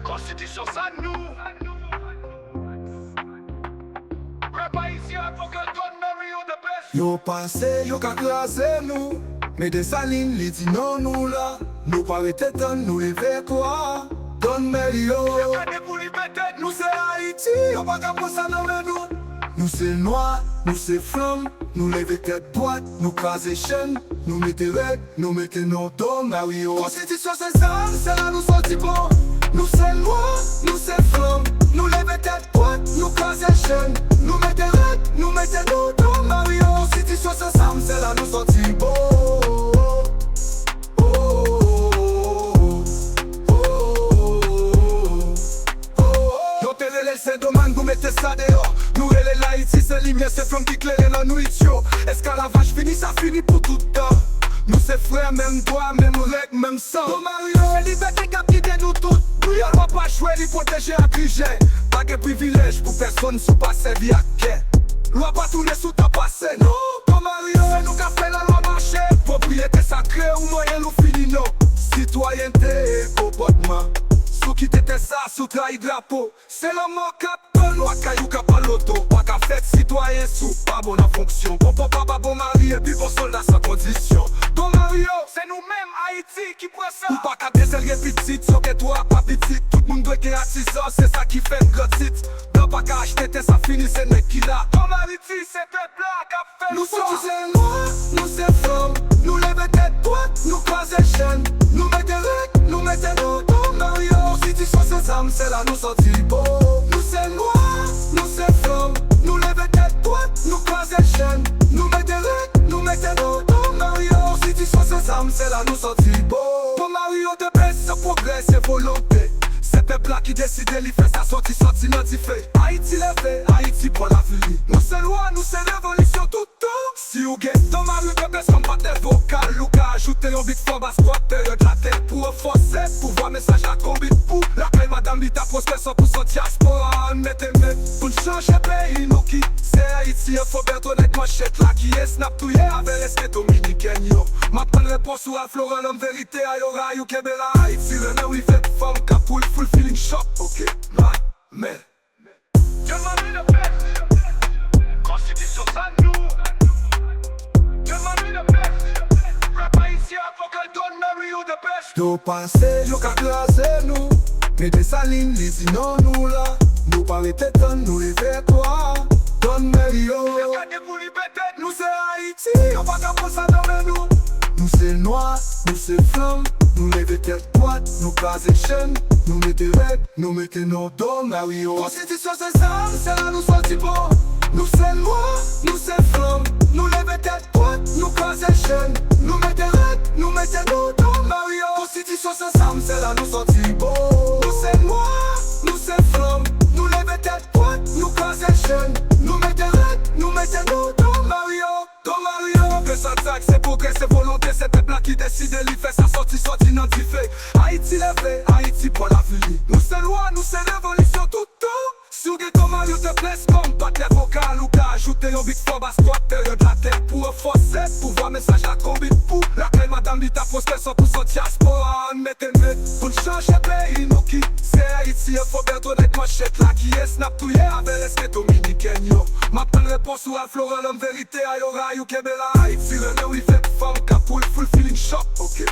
Constitution ça nous. Rap haïtien pour que Don Mario the best. Yo pense yo ka krasé nous, mais des salines li dit non nous là. Nous pas rete tan nous lever quoi. Don Mario. Nous c'est Haïti, yo pas ka ça dans nous. Nous c'est noir, nous c'est flamme, nous lever tête droite, nous craser chaîne, nous mettez règles, nous mettez nos Don Mario. Constitution c'est ça, c'est là nous sorti bon. Nous c'est noir, nous c'est flamme, nous lever tête droite, nous craser chaîne, nous mettez règles, nous mettez nos Don Mario. Constitution c'est ça, c'est là nous sorti bon. C'est dommage, nous mettez ça dehors. Nous et les Haïti, c'est lumière, c'est flamme qui claire dans nous idiot. Escalavage fini, ça finit pour tout le temps. Nous c'est frères, même droit, même règle, même sang. Don Mario, liberté cap guide nous tous. Nous y'a pas jouer, les protéger à crier. Pas de privilège pour personne sous pas servi à quai. Loi pas tourner sous ta passé, non. Don Mario, nous qu'a fait la loi marcher. Propriété sacrée ou moyen nous fini, non. Citoyenneté et comportement. Sous qui t'étais ça, sous trahi drapeau. C'est le mot cap, nous à caillou cap à l'auto. Pas qu'à fait citoyen sous, pas bon en fonction. Bon papa, pas bon mari, et puis bon soldat sans condition. Don Mario, c'est nous-mêmes Haïti qui prend ça. ou pas qu'à desserrer petite, sauf que toi pas petit. Tout le monde doit qu'il y a 6 ans, c'est ça qui fait grand titre. Non pas qu'à acheter, ça finit, c'est mec qui l'a. Don Haïti, c'est peuple là qui a fait nous sommes c'est noirs, nous c'est flamme. Nous lève tête droite, nous croisez chaîne. Nous mettez règles, nous mettez nos Don Mario. Constitution c'est ça, c'est là nous sorti beau. Nous c'est noirs, nous c'est flamme. Nous lève tête droite, nous croisez chaîne. Nous mettez règles, nous mettez nos Don Mario. Constitution c'est ça, c'est là nous sorti beau. Don Mario de baisse, c'est progrès, c'est volonté. C'est peuple là qui décide, il fait sa sortie notifiée. Haïti levé, Haïti pour la vie. Nous c'est loi, nous c'est révolution tout le temps. Si vous guettez Don Mario de baisse comme pas des vocales, ou qu'à ajouter un bit fort basse squatter de la tête pour renforcer, pour voir message à combien de pour. La paix madame vite à prospect 100% diaspora. Mettez-moi pour changer pays, nous qui c'est Haïti, il faut bien honnête manchette là qui est snap touye avec respect dominicain yo. Ma bonne réponse ou à Florent l'homme vérité à Yora you Kebela Haïti le nom il fait femme capoule full feeling shock. Ok, mais Don Mario the best. Constitution ça nous. Don Mario the best. Rap haïtien pour que Don Mario the best. yo pense yo ka krasé nous, mais des salines li dit non nous là. Nous pas rete tan nous lever toi. Don Mario. Nous c'est Haïti, on pas qu'à ça dans nous. Nous c'est noir, nous c'est flamme. Nous lever tête droite, nous craser chaîne. Nous mettez règles, nous mettez nos Don Mario. Constitution c'est ça, c'est là nous sorti bon. Nous c'est noir, nous c'est flamme. Nous lever tête droite, nous craser chaîne. Nous mettez règles, nous mettez nos Don Mario. Constitution c'est ça, c'est là nous sorti bon. Nous c'est noir, nous c'est flamme. Nous lever tête droite, nous craser chaîne. Nous mettez règles, nous mettez nos Don Mario. Don Mario, que ça traque, c'est progrès, c'est volonté. C'est peuple là qui décide, il fait sa sortie identifiée. Haïti levé, Haïti pour la vie. Nous c'est loi, nous c'est révolution tout le temps. Si vous Don Mario te blesse comme pas les vocales ou qu'à ajouter un big fort basse squatter de la terre pour renforcer, pour voir message à combien de pour. La clé madame vite à prospect 100% diaspora. Mettez-moi pour changer pays, nous qui c'est Haïti, il faut bien honnête manchette là qui est snap touye avec respect dominicain yo. Ma bonne réponse ou à Florent l'homme vérité à Yora you Kebela Haïti le nom il fait femme capoule full feeling shock. Ok.